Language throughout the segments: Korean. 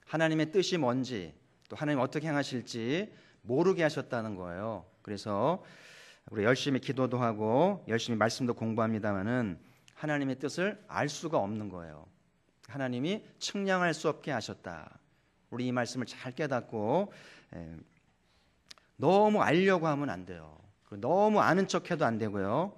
하나님의 뜻이 뭔지, 또 하나님 어떻게 행하실지 모르게 하셨다는 거예요. 그래서 우리 열심히 기도도 하고 열심히 말씀도 공부합니다마는 하나님의 뜻을 알 수가 없는 거예요. 하나님이 측량할 수 없게 하셨다. 우리 이 말씀을 잘 깨닫고 너무 알려고 하면 안 돼요. 너무 아는 척해도 안 되고요.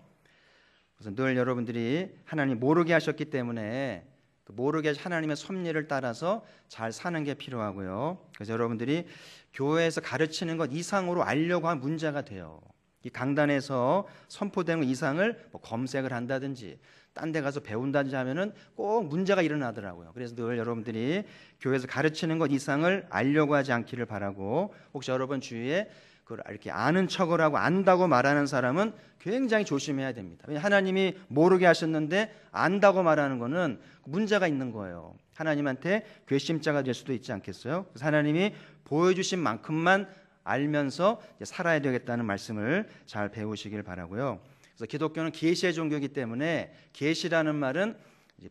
그래서 늘 여러분들이 하나님 모르게 하셨기 때문에 모르게 하나님의 섭리를 따라서 잘 사는 게 필요하고요. 그래서 여러분들이 교회에서 가르치는 것 이상으로 알려고 하면 문제가 돼요. 이 강단에서 선포되는 이상을 검색을 한다든지 딴 데 가서 배운다든지 하면은 꼭 문제가 일어나더라고요. 그래서 늘 여러분들이 교회에서 가르치는 것 이상을 알려고 하지 않기를 바라고, 혹시 여러분 주위에 그걸 이렇게 아는 척을 하고 안다고 말하는 사람은 굉장히 조심해야 됩니다. 하나님이 모르게 하셨는데 안다고 말하는 거는 문제가 있는 거예요. 하나님한테 괘씸자가 될 수도 있지 않겠어요? 그래서 하나님이 보여주신 만큼만 알면서 살아야 되겠다는 말씀을 잘 배우시길 바라고요. 그래서 기독교는 계시의 종교이기 때문에 계시라는 말은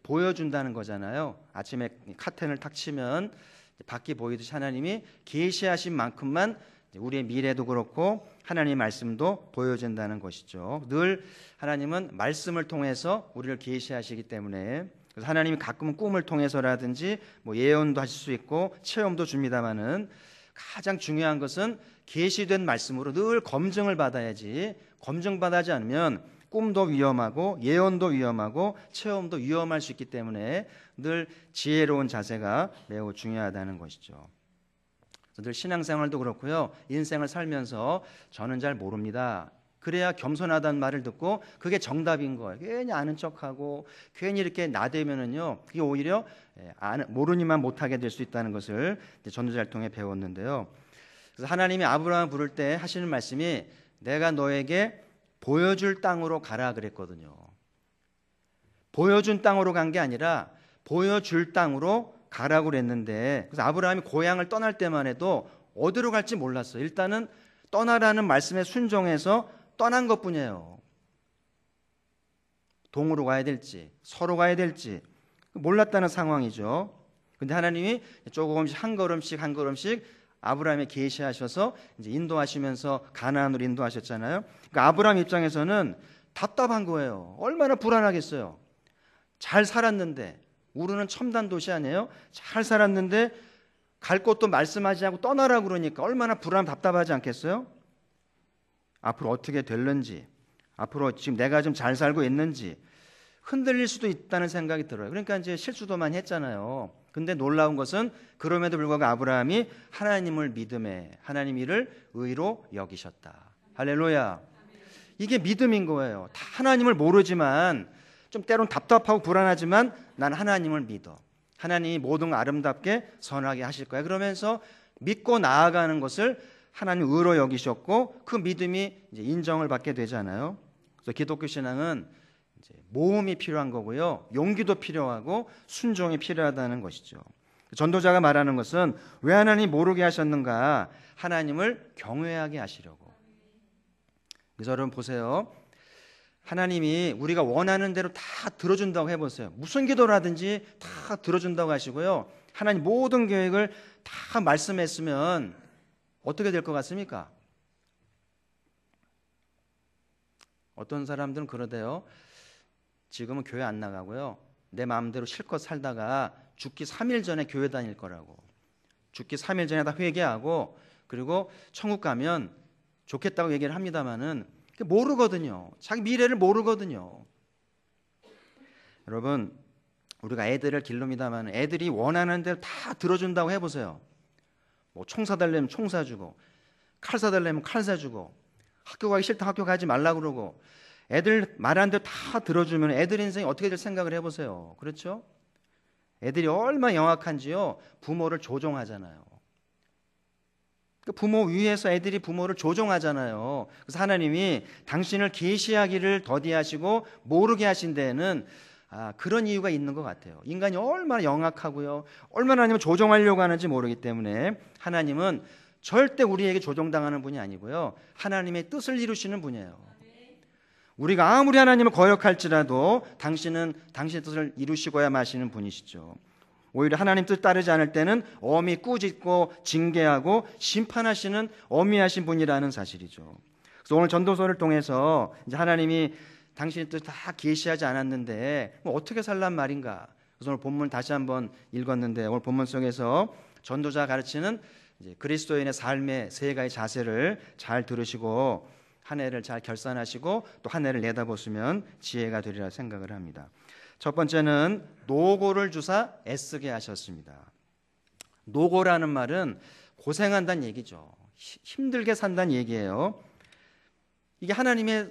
보여준다는 거잖아요. 아침에 카텐을 탁 치면 밖이 보이듯이 하나님이 계시하신 만큼만 우리의 미래도 그렇고 하나님의 말씀도 보여준다는 것이죠. 늘 하나님은 말씀을 통해서 우리를 계시하시기 때문에, 그래서 하나님이 가끔은 꿈을 통해서라든지 예언도 하실 수 있고 체험도 줍니다마는 가장 중요한 것은 계시된 말씀으로 늘 검증을 받아야지, 검증받지 않으면 꿈도 위험하고 예언도 위험하고 체험도 위험할 수 있기 때문에 늘 지혜로운 자세가 매우 중요하다는 것이죠. 늘 신앙생활도 그렇고요, 인생을 살면서 저는 잘 모릅니다, 그래야 겸손하다는 말을 듣고 그게 정답인 거예요. 괜히 아는 척하고 괜히 이렇게 나대면은요, 그게 오히려 모르니만 못하게 될 수 있다는 것을 전도자를 통해 배웠는데요. 그래서 하나님이 아브라함을 부를 때 하시는 말씀이 내가 너에게 보여줄 땅으로 가라 그랬거든요. 보여준 땅으로 간 게 아니라 보여줄 땅으로 가라고 그랬는데, 그래서 아브라함이 고향을 떠날 때만 해도 어디로 갈지 몰랐어요. 일단은 떠나라는 말씀에 순종해서 떠난 것뿐이에요. 동으로 가야 될지 서로 가야 될지 몰랐다는 상황이죠. 근데 하나님이 조금씩 한 걸음씩 한 걸음씩 아브라함에 계시하셔서 이제 인도하시면서 가나안으로 인도하셨잖아요. 그러니까 아브라함 입장에서는 답답한 거예요. 얼마나 불안하겠어요. 잘 살았는데, 우르는 첨단 도시 아니에요? 잘 살았는데 갈 곳도 말씀하지 않고 떠나라 그러니까 얼마나 불안 답답하지 않겠어요? 앞으로 어떻게 될는지, 앞으로 지금 내가 좀 잘 살고 있는지 흔들릴 수도 있다는 생각이 들어요. 그러니까 이제 실수도 많이 했잖아요. 근데 놀라운 것은 그럼에도 불구하고 아브라함이 하나님을 믿음에 하나님 이를 의로 여기셨다. 할렐루야. 이게 믿음인 거예요. 다 하나님을 모르지만, 좀 때론 답답하고 불안하지만 난 하나님을 믿어. 하나님이 모든 아름답게 선하게 하실 거야. 그러면서 믿고 나아가는 것을 하나님 의로 여기셨고 그 믿음이 이제 인정을 받게 되잖아요. 그래서 기독교 신앙은 이제 모험이 필요한 거고요, 용기도 필요하고 순종이 필요하다는 것이죠. 전도자가 말하는 것은 왜 하나님 모르게 하셨는가? 하나님을 경외하게 하시려고. 그래서 여러분 보세요. 하나님이 우리가 원하는 대로 다 들어준다고 해보세요. 무슨 기도라든지 다 들어준다고 하시고요, 하나님 모든 계획을 다 말씀했으면 어떻게 될 것 같습니까? 어떤 사람들은 그러대요. 지금은 교회 안 나가고요, 내 마음대로 실컷 살다가 죽기 3일 전에 교회 다닐 거라고. 죽기 3일 전에 다 회개하고 그리고 천국 가면 좋겠다고 얘기를 합니다마는 모르거든요. 자기 미래를 모르거든요. 여러분, 우리가 애들을 기릅니다만 애들이 원하는 대로 다 들어준다고 해보세요. 총 사달라면 총 사주고, 칼 사달라면 칼 사주고, 학교 가기 싫다 학교 가지 말라 그러고, 애들 말하는 대로 다 들어주면 애들 인생이 어떻게 될 생각을 해보세요. 그렇죠? 애들이 얼마나 영악한지요, 부모를 조종하잖아요. 부모 위에서 애들이 부모를 조종하잖아요. 그래서 하나님이 당신을 계시하기를 더디하시고 모르게 하신 데에는 그런 이유가 있는 것 같아요. 인간이 얼마나 영악하고요, 얼마나 하나님을 조종하려고 하는지 모르기 때문에 하나님은 절대 우리에게 조종당하는 분이 아니고요, 하나님의 뜻을 이루시는 분이에요. 우리가 아무리 하나님을 거역할지라도 당신은 당신의 뜻을 이루시고야 마시는 분이시죠. 오히려 하나님 뜻 따르지 않을 때는 엄히 꾸짖고 징계하고 심판하시는 엄미하신 분이라는 사실이죠. 그래서 오늘 전도서를 통해서 이제 하나님이 당신의 뜻 다 계시하지 않았는데 어떻게 살란 말인가. 그래서 오늘 본문 다시 한번 읽었는데 오늘 본문 속에서 전도자가 가르치는 이제 그리스도인의 삶의 세 가지 자세를 잘 들으시고 한 해를 잘 결산하시고 또 한 해를 내다보시면 지혜가 되리라 생각을 합니다. 첫 번째는 노고를 주사 애쓰게 하셨습니다. 노고라는 말은 고생한다는 얘기죠. 힘들게 산다는 얘기예요. 이게 하나님의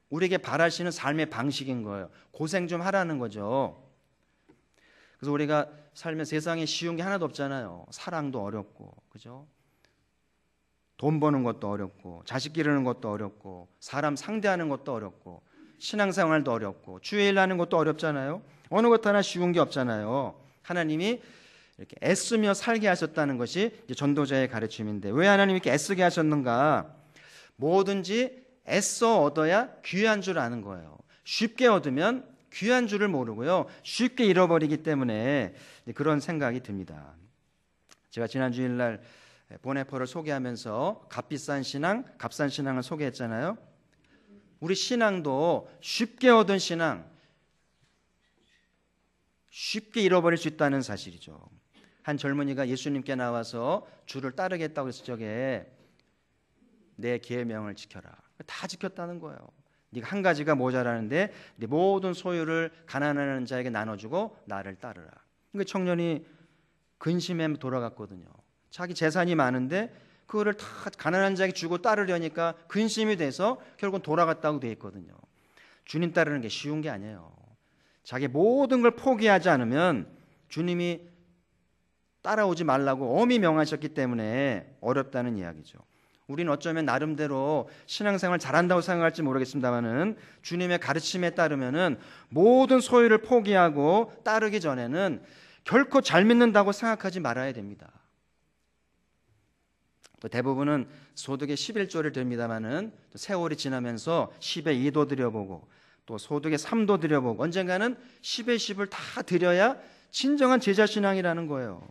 우리에게 바라시는 삶의 방식인 거예요. 고생 좀 하라는 거죠. 그래서 우리가 살면 세상에 쉬운 게 하나도 없잖아요. 사랑도 어렵고, 그죠? 돈 버는 것도 어렵고, 자식 기르는 것도 어렵고, 사람 상대하는 것도 어렵고, 신앙생활도 어렵고, 주일 하는 것도 어렵잖아요. 어느 것 하나 쉬운 게 없잖아요. 하나님이 이렇게 애쓰며 살게 하셨다는 것이 이제 전도자의 가르침인데, 왜 하나님이 이렇게 애쓰게 하셨는가? 뭐든지 애써 얻어야 귀한 줄 아는 거예요. 쉽게 얻으면 귀한 줄을 모르고요, 쉽게 잃어버리기 때문에 그런 생각이 듭니다. 제가 지난 주일날 보네퍼를 소개하면서 값비싼 신앙, 값싼 신앙을 소개했잖아요. 우리 신앙도 쉽게 얻은 신앙, 쉽게 잃어버릴 수 있다는 사실이죠. 한 젊은이가 예수님께 나와서 주를 따르겠다고 했을 적에 내 계명을 지켜라. 다 지켰다는 거예요. 네가 한 가지가 모자라는데 네 모든 소유를 가난한 자에게 나눠주고 나를 따르라. 그 청년이 근심에 돌아갔거든요. 자기 재산이 많은데 그거를 다 가난한 자에게 주고 따르려니까 근심이 돼서 결국은 돌아갔다고 돼 있거든요. 주님 따르는 게 쉬운 게 아니에요. 자기 모든 걸 포기하지 않으면 주님이 따라오지 말라고 엄히 명하셨기 때문에 어렵다는 이야기죠. 우리는 어쩌면 나름대로 신앙생활 잘한다고 생각할지 모르겠습니다만은 주님의 가르침에 따르면은 모든 소유를 포기하고 따르기 전에는 결코 잘 믿는다고 생각하지 말아야 됩니다. 또 대부분은 소득의 11조를 드립니다만은 세월이 지나면서 10의 2도 드려보고 또 소득의 3도 드려보고 언젠가는 10의 10을 다 드려야 진정한 제자신앙이라는 거예요.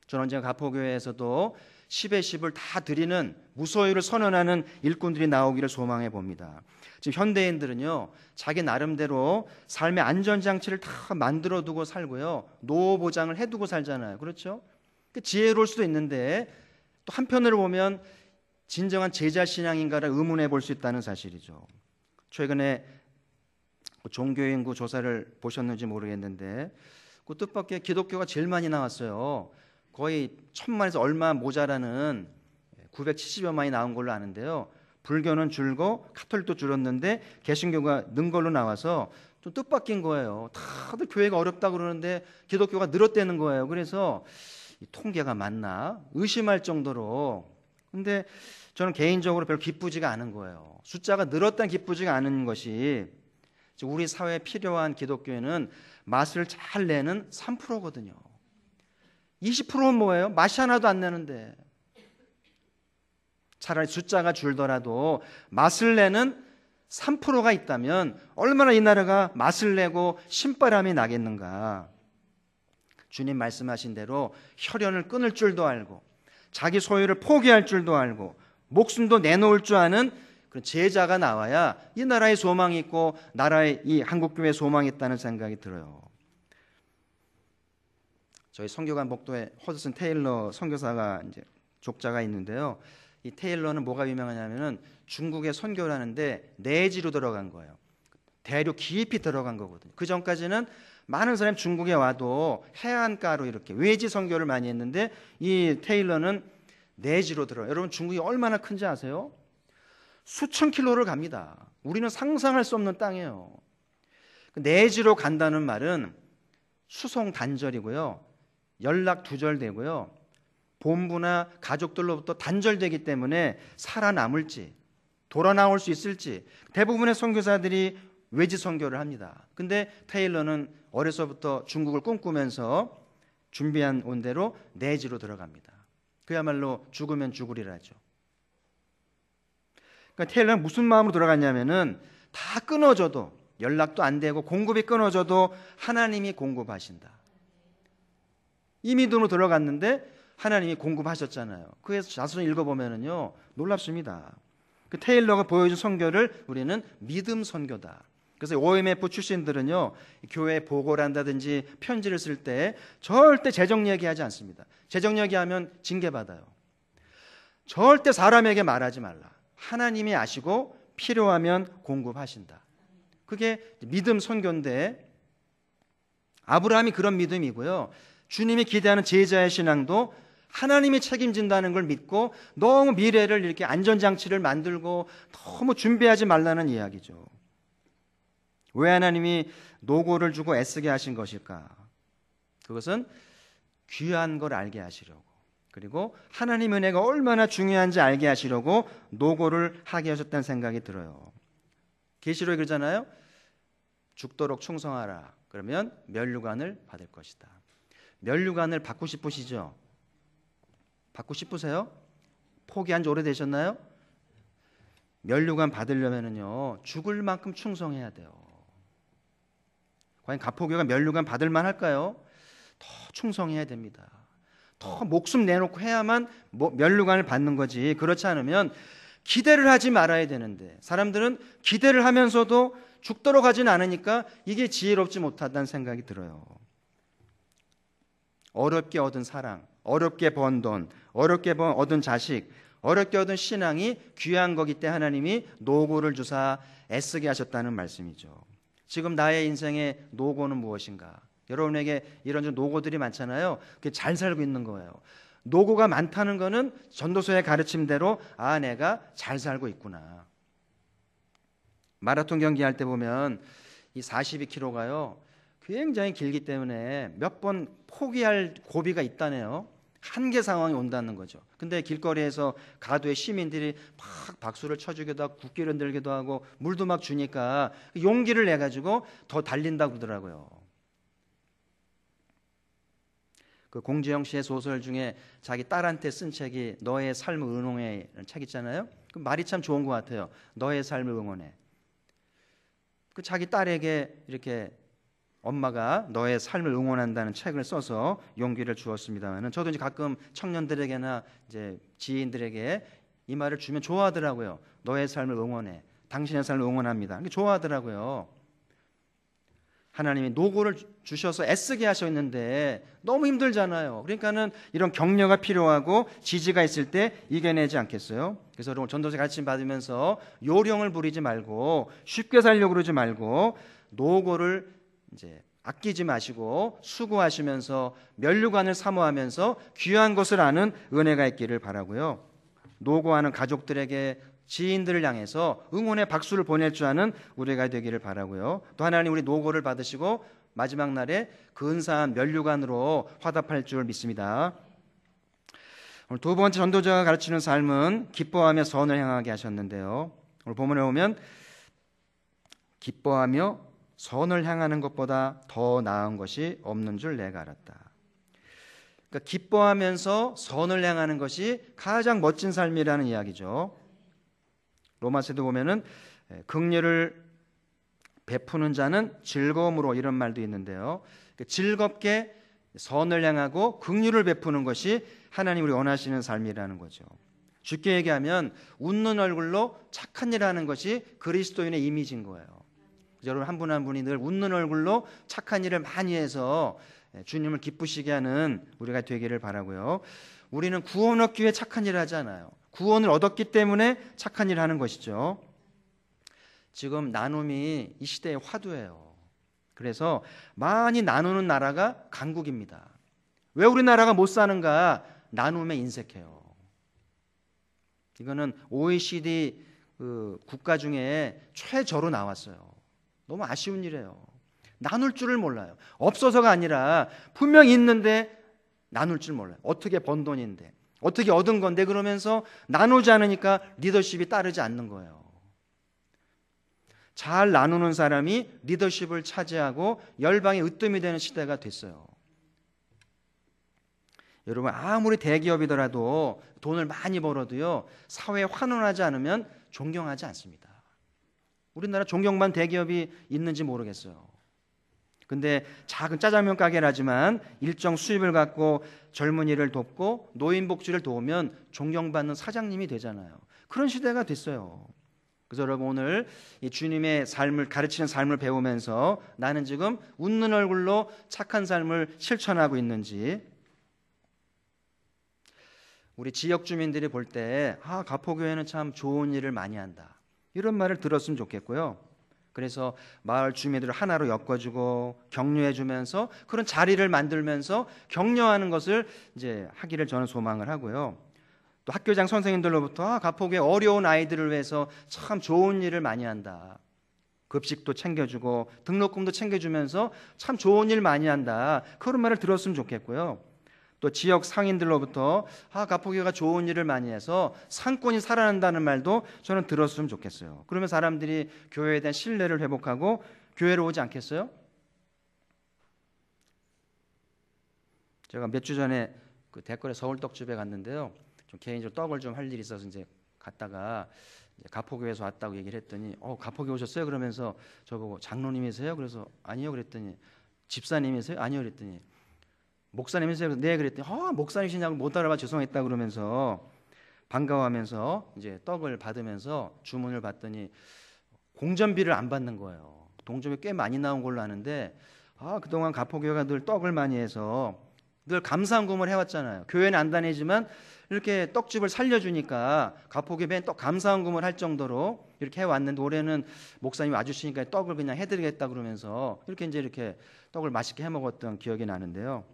저는 언젠가 가포교회에서도 10의 10을 다 드리는 무소유를 선언하는 일꾼들이 나오기를 소망해 봅니다. 지금 현대인들은요, 자기 나름대로 삶의 안전장치를 다 만들어 두고 살고요, 노후 보장을 해두고 살잖아요. 그렇죠? 지혜로울 수도 있는데 또 한편으로 보면 진정한 제자신앙인가를 의문해 볼 수 있다는 사실이죠. 최근에 종교인구 조사를 보셨는지 모르겠는데 그 뜻밖의 기독교가 제일 많이 나왔어요. 거의 1000만에서 얼마 모자라는 970여만이 나온 걸로 아는데요. 불교는 줄고 카톨릭도 줄었는데 개신교가 는 걸로 나와서 좀 뜻밖인 거예요. 다들 교회가 어렵다고 그러는데 기독교가 늘었다는 거예요. 그래서 이 통계가 맞나 의심할 정도로. 근데 저는 개인적으로 별로 기쁘지가 않은 거예요. 숫자가 늘었다는 기쁘지가 않은 것이 우리 사회에 필요한 기독교회는 맛을 잘 내는 3%거든요. 20%는 뭐예요? 맛이 하나도 안 나는데. 차라리 숫자가 줄더라도 맛을 내는 3%가 있다면 얼마나 이 나라가 맛을 내고 신바람이 나겠는가. 주님 말씀하신 대로 혈연을 끊을 줄도 알고 자기 소유를 포기할 줄도 알고 목숨도 내놓을 줄 아는 그런 제자가 나와야 이 나라에 소망이 있고 나라의 이 한국교회에 소망이 있다는 생각이 들어요. 저희 선교관 복도에 허드슨 테일러 선교사가 이제 족자가 있는데요. 이 테일러는 뭐가 유명하냐면은 중국에 선교를 하는데 내지로 들어간 거예요. 대륙 깊이 들어간 거거든요. 그 전까지는 많은 사람이 중국에 와도 해안가로 이렇게 외지 선교를 많이 했는데 이 테일러는 내지로 들어가요. 여러분 중국이 얼마나 큰지 아세요? 수천 킬로를 갑니다. 우리는 상상할 수 없는 땅이에요. 내지로 간다는 말은 수송 단절이고요. 연락 두절되고요. 본부나 가족들로부터 단절되기 때문에 살아남을지 돌아 나올 수 있을지 대부분의 선교사들이 외지 선교를 합니다. 근데 테일러는 어려서부터 중국을 꿈꾸면서 준비한 온 대로 내지로 들어갑니다. 그야말로 죽으면 죽으리라죠. 그러니까 테일러는 무슨 마음으로 들어갔냐면은 다 끊어져도 연락도 안 되고 공급이 끊어져도 하나님이 공급하신다. 이 믿음으로 들어갔는데 하나님이 공급하셨잖아요. 그래서 자서전 읽어보면은요 놀랍습니다. 그 테일러가 보여준 선교를 우리는 믿음 선교다. 그래서 OMF 출신들은요 교회 보고를 한다든지 편지를 쓸 때 절대 재정 얘기하지 않습니다. 재정 얘기하면 징계받아요. 절대 사람에게 말하지 말라. 하나님이 아시고 필요하면 공급하신다. 그게 믿음 선교인데 아브라함이 그런 믿음이고요. 주님이 기대하는 제자의 신앙도 하나님이 책임진다는 걸 믿고 너무 미래를 이렇게 안전장치를 만들고 너무 준비하지 말라는 이야기죠. 왜 하나님이 노고를 주고 애쓰게 하신 것일까? 그것은 귀한 걸 알게 하시려고, 그리고 하나님 은혜가 얼마나 중요한지 알게 하시려고 노고를 하게 하셨다는 생각이 들어요. 계시록에 그러잖아요. 죽도록 충성하라. 그러면 면류관을 받을 것이다. 면류관을 받고 싶으시죠? 받고 싶으세요? 포기한 지 오래되셨나요? 면류관 받으려면요 죽을 만큼 충성해야 돼요. 과연 가포교가 면류관 받을 만할까요? 더 충성해야 됩니다. 더 목숨 내놓고 해야만 면류관을 받는 거지. 그렇지 않으면 기대를 하지 말아야 되는데 사람들은 기대를 하면서도 죽도록 하진 않으니까 이게 지혜롭지 못하다는 생각이 들어요. 어렵게 얻은 사랑, 어렵게 번 돈, 어렵게 얻은 자식, 어렵게 얻은 신앙이 귀한 거기 때문에 하나님이 노고를 주사 애쓰게 하셨다는 말씀이죠. 지금 나의 인생의 노고는 무엇인가? 여러분에게 이런 노고들이 많잖아요. 그게 잘 살고 있는 거예요. 노고가 많다는 거는 전도서의 가르침대로 아 내가 잘 살고 있구나. 마라톤 경기할 때 보면 이 42km가요 굉장히 길기 때문에 몇 번 포기할 고비가 있다네요. 한계 상황이 온다는 거죠. 근데 길거리에서 가도의 시민들이 막 박수를 쳐주기도 하고 국기를 흔들기도 하고 물도 막 주니까 용기를 내가지고 더 달린다고 그러더라고요. 그 공주영 씨의 소설 중에 자기 딸한테 쓴 책이 너의 삶을 응원해 라는 책 있잖아요. 그 말이 참 좋은 것 같아요. 너의 삶을 응원해. 그 자기 딸에게 이렇게 엄마가 너의 삶을 응원한다는 책을 써서 용기를 주었습니다만 저도 이제 가끔 청년들에게나 이제 지인들에게 이 말을 주면 좋아하더라고요. 너의 삶을 응원해. 당신의 삶을 응원합니다. 좋아하더라고요. 하나님이 노고를 주셔서 애쓰게 하셨는데 너무 힘들잖아요. 그러니까는 이런 격려가 필요하고 지지가 있을 때 이겨내지 않겠어요? 그래서 여러분 전도서 가르침 받으면서 요령을 부리지 말고 쉽게 살려고 그러지 말고 노고를 이제 아끼지 마시고 수고하시면서 면류관을 사모하면서 귀한 것을 아는 은혜가 있기를 바라고요. 노고하는 가족들에게 지인들을 향해서 응원의 박수를 보낼 줄 아는 우리가 되기를 바라고요. 또 하나님 우리 노고를 받으시고 마지막 날에 근사한 면류관으로 화답할 줄 믿습니다. 오늘 두 번째 전도자가 가르치는 삶은 기뻐하며 선을 향하게 하셨는데요. 오늘 본문에 보면 기뻐하며 선을 향하는 것보다 더 나은 것이 없는 줄 내가 알았다. 그러니까 기뻐하면서 선을 향하는 것이 가장 멋진 삶이라는 이야기죠. 로마서도 보면은 긍휼을 베푸는 자는 즐거움으로 이런 말도 있는데요. 즐겁게 선을 향하고 긍휼을 베푸는 것이 하나님 우리 원하시는 삶이라는 거죠. 쉽게 얘기하면 웃는 얼굴로 착한 일 하는 것이 그리스도인의 이미지인 거예요. 여러분 한 분 한 분이 늘 웃는 얼굴로 착한 일을 많이 해서 주님을 기쁘시게 하는 우리가 되기를 바라고요. 우리는 구원 얻기 위해 착한 일을 하지 않아요. 구원을 얻었기 때문에 착한 일을 하는 것이죠. 지금 나눔이 이 시대의 화두예요. 그래서 많이 나누는 나라가 강국입니다. 왜 우리나라가 못 사는가? 나눔에 인색해요. 이거는 OECD 국가 중에 최저로 나왔어요. 너무 아쉬운 일이에요. 나눌 줄을 몰라요. 없어서가 아니라 분명히 있는데 나눌 줄 몰라요. 어떻게 번 돈인데 어떻게 얻은 건데 그러면서 나누지 않으니까 리더십이 따르지 않는 거예요. 잘 나누는 사람이 리더십을 차지하고 열방의 으뜸이 되는 시대가 됐어요. 여러분 아무리 대기업이더라도 돈을 많이 벌어도요 사회에 환원하지 않으면 존경하지 않습니다. 우리나라 존경받는 대기업이 있는지 모르겠어요. 근데 작은 짜장면 가게라지만 일정 수입을 갖고 젊은이를 돕고 노인복지를 도우면 존경받는 사장님이 되잖아요. 그런 시대가 됐어요. 그래서 여러분, 오늘 이 주님의 삶을 가르치는 삶을 배우면서 나는 지금 웃는 얼굴로 착한 삶을 실천하고 있는지, 우리 지역 주민들이 볼 때 가포교회는 참 좋은 일을 많이 한다, 이런 말을 들었으면 좋겠고요. 그래서 마을 주민들을 하나로 엮어주고 격려해주면서 그런 자리를 만들면서 격려하는 것을 이제 하기를 저는 소망을 하고요. 또 학교장 선생님들로부터 가포교회 어려운 아이들을 위해서 참 좋은 일을 많이 한다, 급식도 챙겨주고 등록금도 챙겨주면서 참 좋은 일 많이 한다, 그런 말을 들었으면 좋겠고요. 또 지역 상인들로부터 가포교회가 좋은 일을 많이 해서 상권이 살아난다는 말도 저는 들었으면 좋겠어요. 그러면 사람들이 교회에 대한 신뢰를 회복하고 교회로 오지 않겠어요? 제가 몇 주 전에 그 대권에 서울떡집에 갔는데요, 좀 개인적으로 떡을 좀 할 일이 있어서 이제 갔다가 이제 가포교회에서 왔다고 얘기를 했더니 가포교회 오셨어요? 그러면서 저보고 장로님이세요? 그래서 아니요 그랬더니 집사님이세요? 아니요 그랬더니 목사님이세요? 네 그랬더니 목사님이시냐고 못 알아봐 죄송했다 그러면서 반가워하면서 이제 떡을 받으면서 주문을 받더니 공전비를 안 받는 거예요. 동전이 꽤 많이 나온 걸로 아는데 그동안 가포교회가 늘 떡을 많이 해서 늘 감사헌금을 해왔잖아요. 교회는 안 다니지만 이렇게 떡집을 살려주니까 가포교회는 떡 감사헌금을 할 정도로 이렇게 해왔는데, 올해는 목사님이 와주시니까 떡을 그냥 해드리겠다 그러면서 이렇게 떡을 맛있게 해먹었던 기억이 나는데요.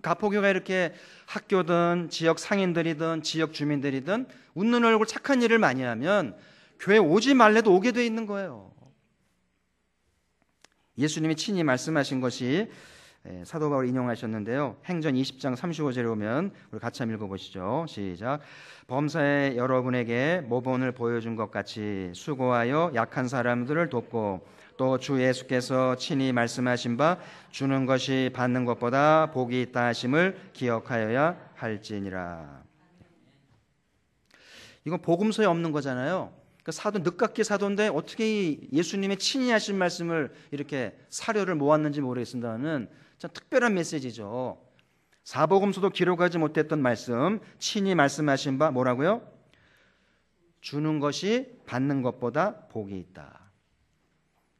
가포교회가 이렇게 학교든 지역 상인들이든 지역 주민들이든 웃는 얼굴 착한 일을 많이 하면 교회 오지 말래도 오게 돼 있는 거예요. 예수님이 친히 말씀하신 것이 사도 바울이 인용하셨는데요, 행전 20장 35절에 오면 우리 같이 한번 읽어보시죠. 시작. 범사에 여러분에게 모본을 보여준 것 같이 수고하여 약한 사람들을 돕고 또 주 예수께서 친히 말씀하신 바 주는 것이 받는 것보다 복이 있다 하심을 기억하여야 할지니라. 이건 복음서에 없는 거잖아요. 그러니까 사도 늦깎이 사도인데 어떻게 예수님의 친히 하신 말씀을 이렇게 사료를 모았는지 모르겠습니다만 참 특별한 메시지죠. 사복음서도 기록하지 못했던 말씀, 친히 말씀하신 바 뭐라고요? 주는 것이 받는 것보다 복이 있다.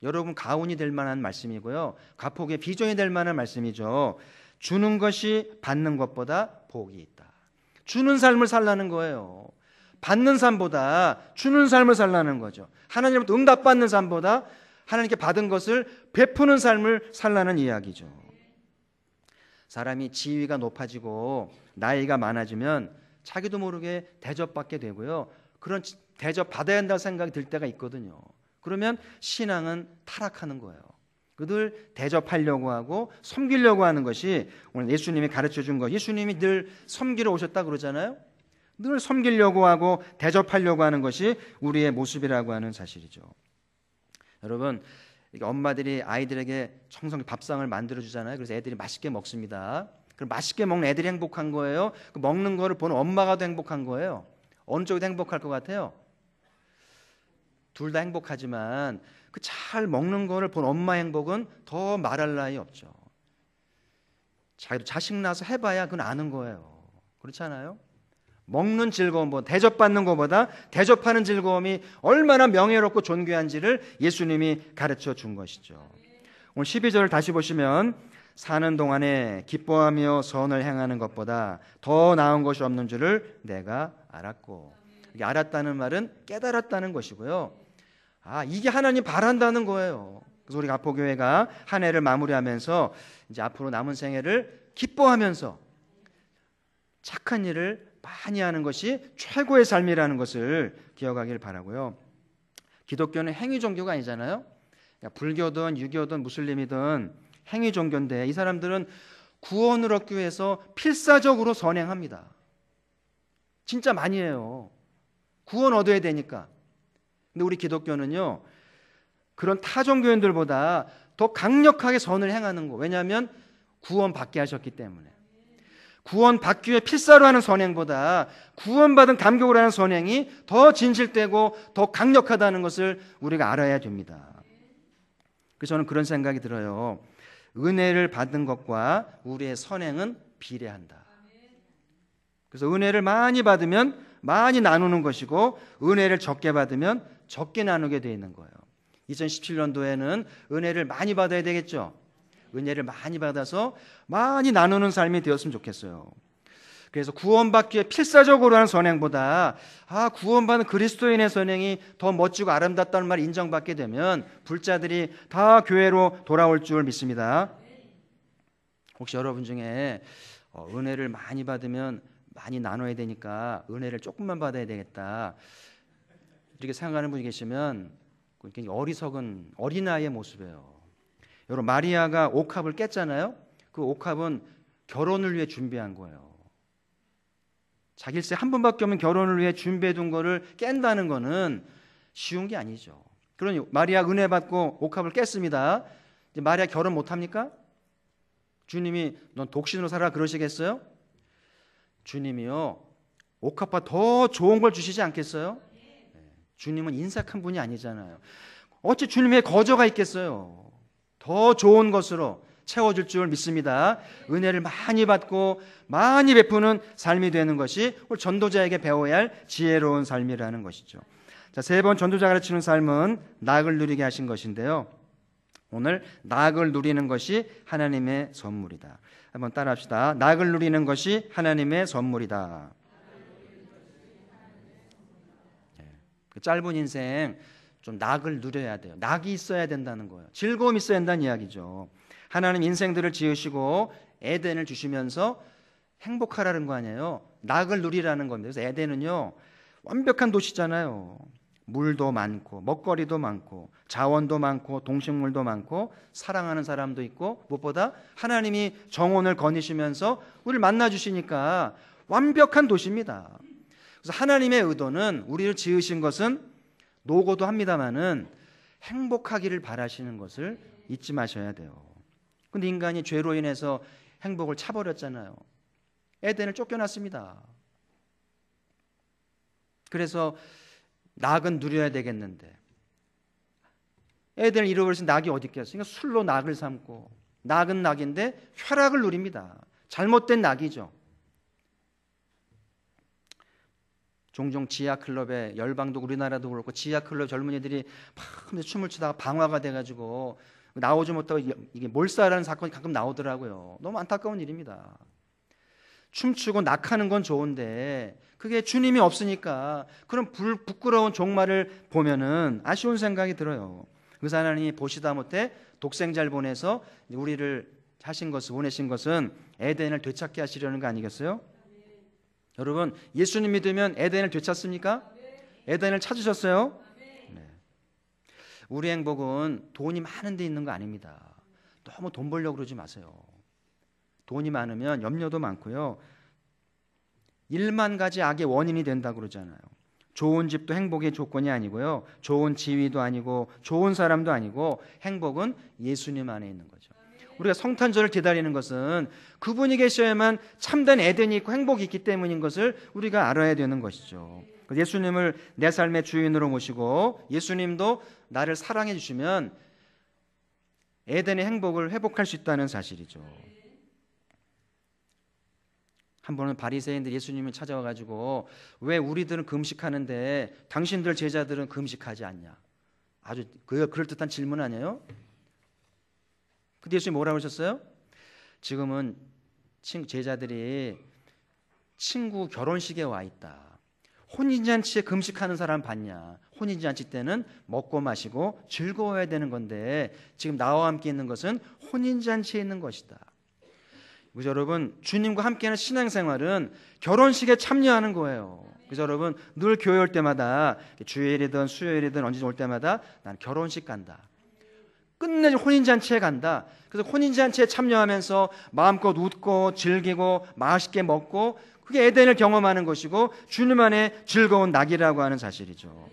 여러분 가훈이 될 만한 말씀이고요, 가포교회 비전이 될 만한 말씀이죠. 주는 것이 받는 것보다 복이 있다. 주는 삶을 살라는 거예요. 받는 삶보다 주는 삶을 살라는 거죠. 하나님으로부터 응답받는 삶보다 하나님께 받은 것을 베푸는 삶을 살라는 이야기죠. 사람이 지위가 높아지고 나이가 많아지면 자기도 모르게 대접받게 되고요, 그런 대접 받아야 한다는 생각이 들 때가 있거든요. 그러면 신앙은 타락하는 거예요. 늘 대접하려고 하고 섬기려고 하는 것이 오늘 예수님이 가르쳐준 것. 예수님이 늘 섬기러 오셨다 그러잖아요. 늘 섬기려고 하고 대접하려고 하는 것이 우리의 모습이라고 하는 사실이죠. 여러분, 엄마들이 아이들에게 정성스럽게 밥상을 만들어주잖아요. 그래서 애들이 맛있게 먹습니다. 그럼 맛있게 먹는 애들이 행복한 거예요? 그 먹는 거를 보는 엄마가 더 행복한 거예요? 어느 쪽이 더 행복할 것 같아요? 둘 다 행복하지만 그 잘 먹는 거를 본 엄마 행복은 더 말할 나위 없죠. 자기도 자식 낳아서 해봐야 그건 아는 거예요. 그렇지 않아요? 먹는 즐거움보다 대접받는 것보다 대접하는 즐거움이 얼마나 명예롭고 존귀한지를 예수님이 가르쳐 준 것이죠. 오늘 12절을 다시 보시면 사는 동안에 기뻐하며 선을 행하는 것보다 더 나은 것이 없는 줄을 내가 알았고, 이게 알았다는 말은 깨달았다는 것이고요. 이게 하나님 바란다는 거예요. 그래서 우리 가포교회가 한 해를 마무리하면서 이제 앞으로 남은 생애를 기뻐하면서 착한 일을 많이 하는 것이 최고의 삶이라는 것을 기억하길 바라고요. 기독교는 행위 종교가 아니잖아요. 불교든 유교든 무슬림이든 행위 종교인데 이 사람들은 구원을 얻기 위해서 필사적으로 선행합니다. 진짜 많이 해요. 구원 얻어야 되니까. 근데 우리 기독교는요, 그런 타 종교인들보다 더 강력하게 선을 행하는 거. 왜냐하면 구원 받게 하셨기 때문에. 구원 받기 위해 필사로 하는 선행보다 구원받은 감격으로 하는 선행이 더 진실되고 더 강력하다는 것을 우리가 알아야 됩니다. 그래서 저는 그런 생각이 들어요. 은혜를 받은 것과 우리의 선행은 비례한다. 그래서 은혜를 많이 받으면 많이 나누는 것이고 은혜를 적게 받으면 적게 나누게 되어 있는 거예요. 2017년도에는 은혜를 많이 받아야 되겠죠. 은혜를 많이 받아서 많이 나누는 삶이 되었으면 좋겠어요. 그래서 구원받기 위해 필사적으로 하는 선행보다 구원받은 그리스도인의 선행이 더 멋지고 아름답다는 말을 인정받게 되면 불자들이 다 교회로 돌아올 줄 믿습니다. 혹시 여러분 중에 은혜를 많이 받으면 많이 나눠야 되니까 은혜를 조금만 받아야 되겠다 이렇게 생각하는 분이 계시면 굉장히 어리석은 어린아이의 모습이에요. 여러분, 마리아가 옥합을 깼잖아요. 그 옥합은 결혼을 위해 준비한 거예요. 자기 일생 한 번밖에 없는 결혼을 위해 준비해 둔 거를 깬다는 거는 쉬운 게 아니죠. 그러니 마리아 은혜 받고 옥합을 깼습니다. 이제 마리아 결혼 못 합니까? 주님이 넌 독신으로 살아 그러시겠어요? 주님이요 옥합보다 더 좋은 걸 주시지 않겠어요? 주님은 인색한 분이 아니잖아요. 어찌 주님의 거저가 있겠어요? 더 좋은 것으로 채워줄 줄 믿습니다. 은혜를 많이 받고 많이 베푸는 삶이 되는 것이 우리 전도자에게 배워야 할 지혜로운 삶이라는 것이죠. 자, 세 번 전도자 가르치는 삶은 낙을 누리게 하신 것인데요. 오늘 낙을 누리는 것이 하나님의 선물이다. 한번 따라합시다. 낙을 누리는 것이 하나님의 선물이다. 짧은 인생 좀 낙을 누려야 돼요. 낙이 있어야 된다는 거예요. 즐거움이 있어야 된다는 이야기죠. 하나님 인생들을 지으시고 에덴을 주시면서 행복하라는 거 아니에요. 낙을 누리라는 겁니다. 그래서 에덴은요 완벽한 도시잖아요. 물도 많고 먹거리도 많고 자원도 많고 동식물도 많고 사랑하는 사람도 있고 무엇보다 하나님이 정원을 거니시면서 우리를 만나주시니까 완벽한 도시입니다. 그래서 하나님의 의도는 우리를 지으신 것은 노고도 합니다마는 행복하기를 바라시는 것을 잊지 마셔야 돼요. 근데 인간이 죄로 인해서 행복을 차버렸잖아요. 에덴을 쫓겨났습니다. 그래서 낙은 누려야 되겠는데 에덴을 잃어버려서 낙이 어디 있겠어요? 그러니까 술로 낙을 삼고 낙은 낙인데 쾌락을 누립니다. 잘못된 낙이죠. 종종 지하클럽에 열방도 우리나라도 그렇고 지하클럽 젊은이들이 막 춤을 추다가 방화가 돼가지고 나오지 못하고 이게 몰살하는 사건이 가끔 나오더라고요. 너무 안타까운 일입니다. 춤추고 낙하는 건 좋은데 그게 주님이 없으니까 그런 부끄러운 종말을 보면은 아쉬운 생각이 들어요. 그래서 하나님이 보시다 못해 독생자를 보내서 우리를 하신 것을 보내신 것은 에덴을 되찾게 하시려는 거 아니겠어요? 여러분 예수님 믿으면 에덴을 되찾습니까? 에덴을 찾으셨어요? 네. 우리 행복은 돈이 많은 데 있는 거 아닙니다. 너무 돈 벌려고 그러지 마세요. 돈이 많으면 염려도 많고요. 1만 가지 악의 원인이 된다고 그러잖아요. 좋은 집도 행복의 조건이 아니고요. 좋은 지위도 아니고 좋은 사람도 아니고 행복은 예수님 안에 있는 거죠. 우리가 성탄절을 기다리는 것은 그분이 계셔야만 참된 에덴이 있고 행복이 있기 때문인 것을 우리가 알아야 되는 것이죠. 예수님을 내 삶의 주인으로 모시고 예수님도 나를 사랑해 주시면 에덴의 행복을 회복할 수 있다는 사실이죠. 한 번은 바리새인들이 예수님을 찾아와가지고 왜 우리들은 금식하는데 당신들 제자들은 금식하지 않냐? 아주 그럴듯한 질문 아니에요? 근데 예수님이 뭐라고 하셨어요? 지금은 제자들이 친구 결혼식에 와 있다. 혼인잔치에 금식하는 사람 봤냐? 혼인잔치 때는 먹고 마시고 즐거워야 되는 건데 지금 나와 함께 있는 것은 혼인잔치에 있는 것이다. 그래서 여러분 주님과 함께하는 신앙생활은 결혼식에 참여하는 거예요. 그래서 여러분 늘 교회 올 때마다 주일이든 수요일이든 언제 올 때마다 난 결혼식 간다. 끝내줄 혼인잔치에 간다. 그래서 혼인잔치에 참여하면서 마음껏 웃고 즐기고 맛있게 먹고 그게 에덴을 경험하는 것이고 주님 안에 즐거운 낙이라고 하는 사실이죠.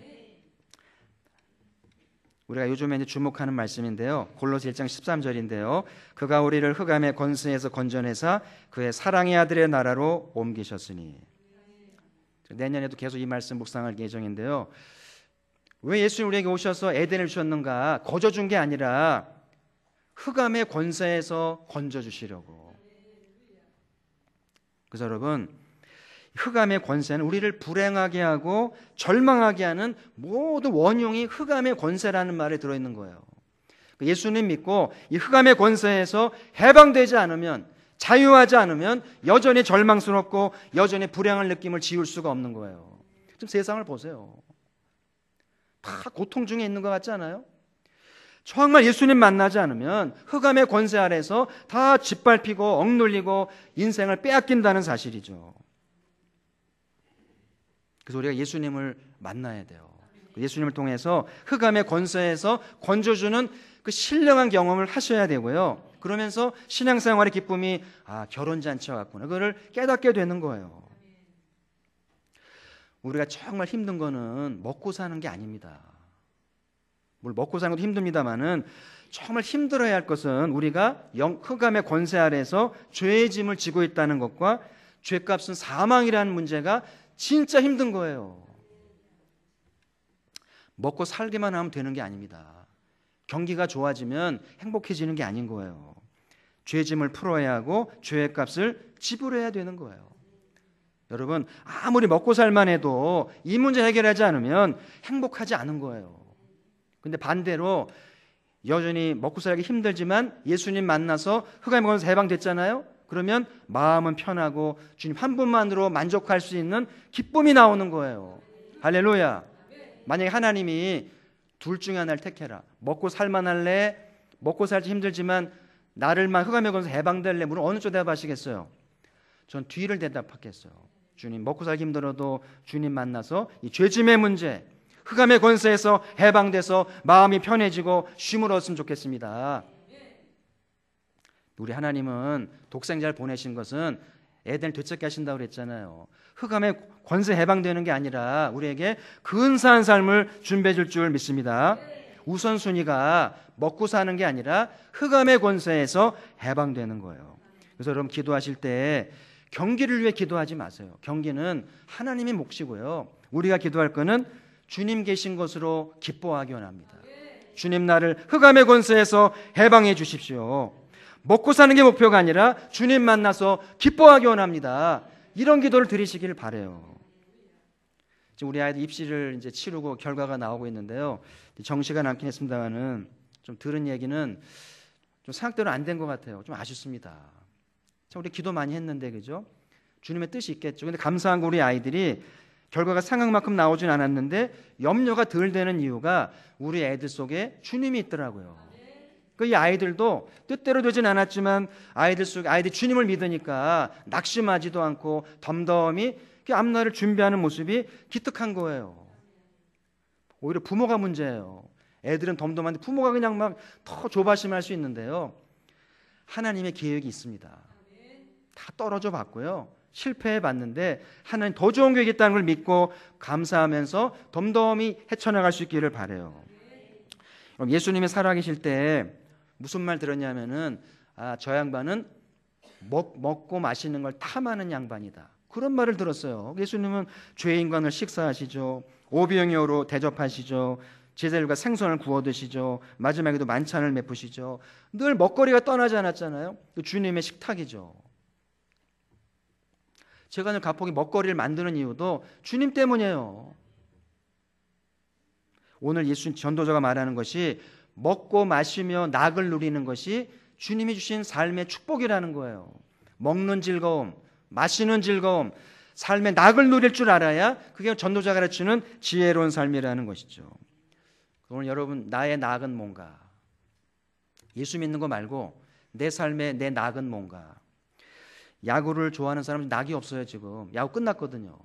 우리가 요즘에 이제 주목하는 말씀인데요. 골로새 1장 13절인데요. 그가 우리를 흑암의 권세에서 건져내사 그의 사랑의 아들의 나라로 옮기셨으니. 내년에도 계속 이 말씀 묵상할 예정인데요. 왜 예수님 우리에게 오셔서 에덴을 주셨는가? 거저 준 게 아니라 흑암의 권세에서 건져주시려고. 그래서 여러분, 흑암의 권세는 우리를 불행하게 하고 절망하게 하는 모든 원흉이 흑암의 권세라는 말에 들어있는 거예요. 예수님 믿고 이 흑암의 권세에서 해방되지 않으면, 자유하지 않으면 여전히 절망스럽고 여전히 불행한 느낌을 지울 수가 없는 거예요. 지금 세상을 보세요. 다 고통 중에 있는 것 같지 않아요? 정말 예수님 만나지 않으면 흑암의 권세 아래서 다 짓밟히고 억눌리고 인생을 빼앗긴다는 사실이죠. 그래서 우리가 예수님을 만나야 돼요. 예수님을 통해서 흑암의 권세에서 건져주는 그 신령한 경험을 하셔야 되고요. 그러면서 신앙생활의 기쁨이 결혼잔치와 같구나, 그거를 깨닫게 되는 거예요. 우리가 정말 힘든 거는 먹고 사는 게 아닙니다. 물론 먹고 사는 것도 힘듭니다만은 정말 힘들어야 할 것은 우리가 흑암의 권세 아래에서 죄의 짐을 지고 있다는 것과 죄값은 사망이라는 문제가 진짜 힘든 거예요. 먹고 살기만 하면 되는 게 아닙니다. 경기가 좋아지면 행복해지는 게 아닌 거예요. 죄짐을 풀어야 하고 죄의 값을 지불해야 되는 거예요. 여러분, 아무리 먹고 살만 해도 이 문제 해결하지 않으면 행복하지 않은 거예요. 근데 반대로 여전히 먹고 살기 힘들지만 예수님 만나서 흑암의 권세에서 해방됐잖아요. 그러면 마음은 편하고 주님 한 분만으로 만족할 수 있는 기쁨이 나오는 거예요. 할렐루야. 만약에 하나님이 둘 중에 하나를 택해라, 먹고 살만 할래, 먹고 살기 힘들지만 나를만 흑암의 권세에서 해방될래, 물론 어느 쪽 대답하시겠어요? 전 뒤를 대답하겠어요. 주님, 먹고 살기 힘들어도 주님 만나서 이 죄짐의 문제, 흑암의 권세에서 해방돼서 마음이 편해지고 쉼을 얻으면 좋겠습니다. 우리 하나님은 독생자를 보내신 것은 에덴을 되찾게 하신다고 그랬잖아요. 흑암의 권세 해방되는 게 아니라 우리에게 근사한 삶을 준비해 줄 줄 믿습니다. 우선순위가 먹고 사는 게 아니라 흑암의 권세에서 해방되는 거예요. 그래서 여러분, 기도하실 때 경기를 위해 기도하지 마세요. 경기는 하나님의 몫이고요. 우리가 기도할 거는 주님 계신 것으로 기뻐하기 원합니다. 주님, 나를 흑암의 권세에서 해방해 주십시오. 먹고 사는 게 목표가 아니라 주님 만나서 기뻐하기 원합니다. 이런 기도를 드리시길 바라요. 지금 우리 아이들 입시를 이제 치르고 결과가 나오고 있는데요. 정시가 남긴 했습니다만은 좀 들은 얘기는 좀 생각대로 안 된 것 같아요. 좀 아쉽습니다. 참, 우리 기도 많이 했는데, 그죠? 주님의 뜻이 있겠죠. 근데 감사한 거, 우리 아이들이 결과가 생각만큼 나오진 않았는데 염려가 덜 되는 이유가 우리 애들 속에 주님이 있더라고요. 이 아이들도 뜻대로 되진 않았지만 아이들 속에 아이들이 주님을 믿으니까 낙심하지도 않고 덤덤히 앞날을 준비하는 모습이 기특한 거예요. 오히려 부모가 문제예요. 애들은 덤덤한데 부모가 그냥 막 더 조바심할 수 있는데요. 하나님의 계획이 있습니다. 다 떨어져 봤고요. 실패해 봤는데 하나님 더 좋은 계획이 있다는 걸 믿고 감사하면서 덤덤히 헤쳐나갈 수 있기를 바라요. 그럼 예수님이 살아계실 때 무슨 말 들었냐면은 저 양반은 먹고 마시는 걸 탐하는 양반이다, 그런 말을 들었어요. 예수님은 죄인관을 식사하시죠. 오병이어로 대접하시죠. 제자들과 생선을 구워 드시죠. 마지막에도 만찬을 베푸시죠. 늘 먹거리가 떠나지 않았잖아요. 주님의 식탁이죠. 제가 오늘 가폭이 먹거리를 만드는 이유도 주님 때문이에요. 오늘 예수 전도자가 말하는 것이 먹고 마시며 낙을 누리는 것이 주님이 주신 삶의 축복이라는 거예요. 먹는 즐거움, 마시는 즐거움, 삶의 낙을 누릴 줄 알아야 그게 전도자가 가르치는 지혜로운 삶이라는 것이죠. 오늘 여러분, 나의 낙은 뭔가? 예수 믿는 거 말고 내 삶의 내 낙은 뭔가? 야구를 좋아하는 사람은 낙이 없어요. 지금 야구 끝났거든요.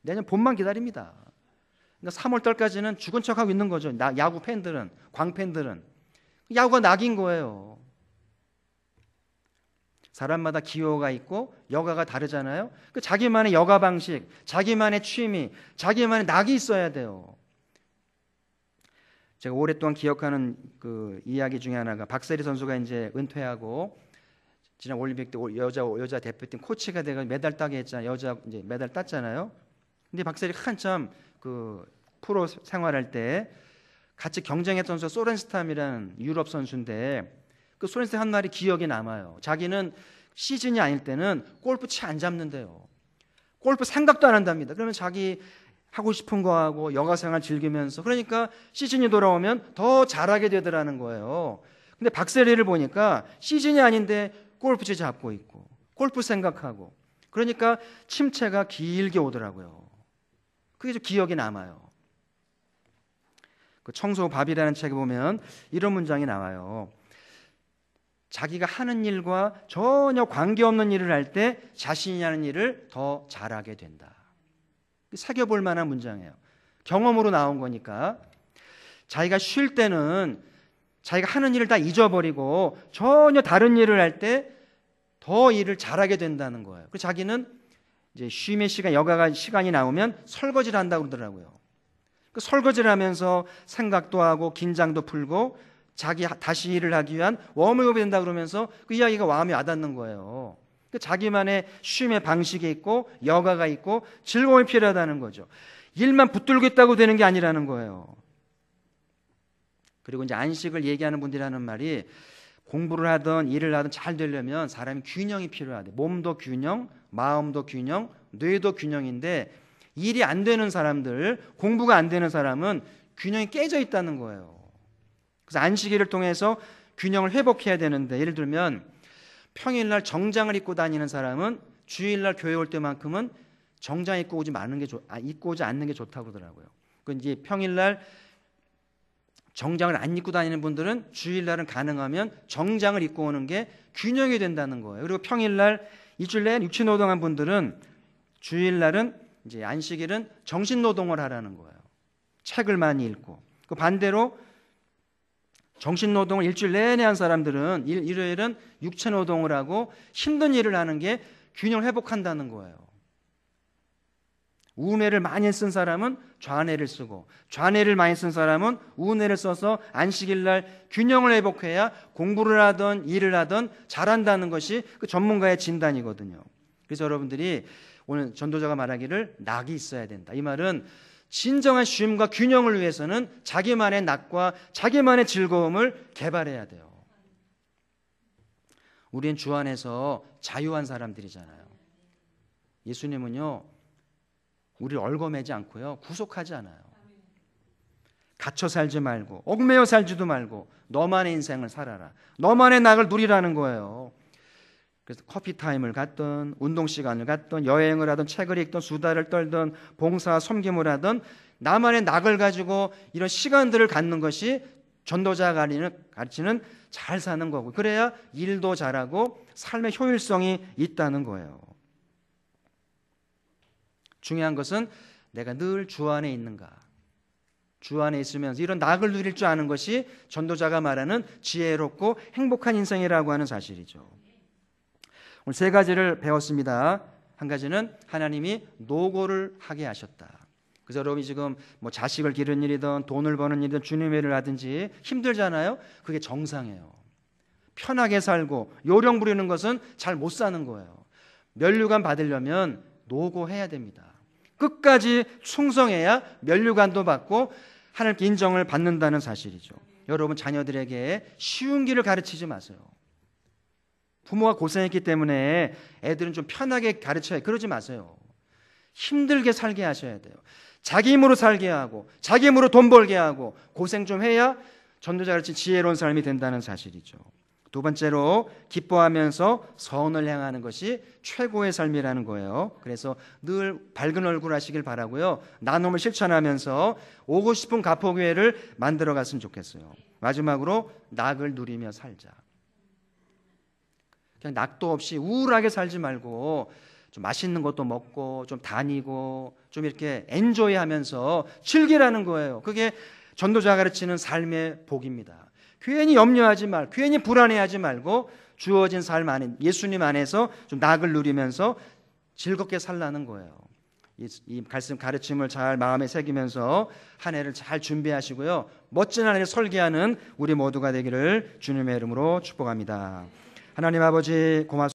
내년 봄만 기다립니다. 그러니까 3월달까지는 죽은 척하고 있는 거죠. 야구 팬들은, 광팬들은. 야구가 낙인 거예요. 사람마다 기호가 있고 여가가 다르잖아요. 그 자기만의 여가 방식, 자기만의 취미, 자기만의 낙이 있어야 돼요. 제가 오랫동안 기억하는 그 이야기 중에 하나가, 박세리 선수가 이제 은퇴하고 지난 올림픽 때 여자 대표팀 코치가 돼서 메달 따게 했잖아요. 여자 이제 메달 땄잖아요. 근데 박세리 한참 그 프로 생활할 때 같이 경쟁했던 선수 소렌스탐이라는 유럽 선수인데 그 소련생 한 말이 기억에 남아요. 자기는 시즌이 아닐 때는 골프 채 안 잡는데요. 골프 생각도 안 한답니다. 그러면 자기 하고 싶은 거 하고 여가생활 즐기면서, 그러니까 시즌이 돌아오면 더 잘하게 되더라는 거예요. 근데 박세리를 보니까 시즌이 아닌데 골프채 잡고 있고 골프 생각하고, 그러니까 침체가 길게 오더라고요. 그게 좀 기억에 남아요. 그 청소밥이라는 책에 보면 이런 문장이 나와요. 자기가 하는 일과 전혀 관계없는 일을 할 때 자신이 하는 일을 더 잘하게 된다. 새겨볼 만한 문장이에요. 경험으로 나온 거니까. 자기가 쉴 때는 자기가 하는 일을 다 잊어버리고 전혀 다른 일을 할 때 더 일을 잘하게 된다는 거예요. 그래서 자기는 이제 쉼의 시간, 여가 시간이 나오면 설거지를 한다고 그러더라고요. 그 설거지를 하면서 생각도 하고 긴장도 풀고 자기 다시 일을 하기 위한 웜업이 된다 그러면서 그 이야기가 마음에 와닿는 거예요. 그 자기만의 쉼의 방식이 있고 여가가 있고 즐거움이 필요하다는 거죠. 일만 붙들고 있다고 되는 게 아니라는 거예요. 그리고 이제 안식을 얘기하는 분들이 하는 말이, 공부를 하든 일을 하든 잘 되려면 사람이 균형이 필요하대. 몸도 균형, 마음도 균형, 뇌도 균형인데 일이 안 되는 사람들, 공부가 안 되는 사람은 균형이 깨져 있다는 거예요. 그래서 안식일을 통해서 균형을 회복해야 되는데, 예를 들면 평일날 정장을 입고 다니는 사람은 주일날 교회 올 때만큼은 정장 입고 오지 않는 게 좋다고 그러더라고요. 그 이제 평일날 정장을 안 입고 다니는 분들은 주일날은 가능하면 정장을 입고 오는 게 균형이 된다는 거예요. 그리고 평일날 일주일 내내 육체노동한 분들은 주일날은 이제 안식일은 정신노동을 하라는 거예요. 책을 많이 읽고. 그 반대로 정신노동을 일주일 내내 한 사람들은 일요일은 육체노동을 하고 힘든 일을 하는 게 균형을 회복한다는 거예요. 우뇌를 많이 쓴 사람은 좌뇌를 쓰고, 좌뇌를 많이 쓴 사람은 우뇌를 써서 안식일날 균형을 회복해야 공부를 하든 일을 하든 잘한다는 것이 그 전문가의 진단이거든요. 그래서 여러분들이 오늘 전도자가 말하기를 낙이 있어야 된다. 이 말은 진정한 쉼과 균형을 위해서는 자기만의 낙과 자기만의 즐거움을 개발해야 돼요. 우리는 주 안에서 자유한 사람들이잖아요. 예수님은요, 우리를 얽어매지 않고요, 구속하지 않아요. 갇혀 살지 말고 얽매여 살지도 말고 너만의 인생을 살아라. 너만의 낙을 누리라는 거예요. 그래서 커피 타임을 갖든 운동 시간을 갖든 여행을 하든 책을 읽든 수다를 떨든 봉사 섬김을 하든 나만의 낙을 가지고 이런 시간들을 갖는 것이 전도자가 가르치는 잘 사는 거고, 그래야 일도 잘하고 삶의 효율성이 있다는 거예요. 중요한 것은 내가 늘 주 안에 있는가, 주 안에 있으면서 이런 낙을 누릴 줄 아는 것이 전도자가 말하는 지혜롭고 행복한 인생이라고 하는 사실이죠. 오늘 세 가지를 배웠습니다. 한 가지는 하나님이 노고를 하게 하셨다. 그래서 여러분이 지금 뭐 자식을 기르는 일이든 돈을 버는 일이든 주님의 일을 하든지 힘들잖아요. 그게 정상이에요. 편하게 살고 요령 부리는 것은 잘 못 사는 거예요. 면류관 받으려면 노고해야 됩니다. 끝까지 충성해야 면류관도 받고 하나님께 인정을 받는다는 사실이죠. 여러분, 자녀들에게 쉬운 길을 가르치지 마세요. 부모가 고생했기 때문에 애들은 좀 편하게 가르쳐야, 그러지 마세요. 힘들게 살게 하셔야 돼요. 자기 힘으로 살게 하고 자기 힘으로 돈 벌게 하고 고생 좀 해야 전도자 가르친 지혜로운 삶이 된다는 사실이죠. 두 번째로 기뻐하면서 선을 향하는 것이 최고의 삶이라는 거예요. 그래서 늘 밝은 얼굴 하시길 바라고요. 나눔을 실천하면서 오고 싶은 가포교회를 만들어 갔으면 좋겠어요. 마지막으로 낙을 누리며 살자. 그냥 낙도 없이 우울하게 살지 말고 좀 맛있는 것도 먹고 좀 다니고 좀 이렇게 엔조이하면서 즐기라는 거예요. 그게 전도자가 가르치는 삶의 복입니다. 괜히 염려하지 말고 괜히 불안해하지 말고 주어진 삶 안에 예수님 안에서 좀 낙을 누리면서 즐겁게 살라는 거예요. 이 말씀 가르침을 잘 마음에 새기면서 한 해를 잘 준비하시고요. 멋진 한 해를 설계하는 우리 모두가 되기를 주님의 이름으로 축복합니다. 하나님 아버지 고맙습니다.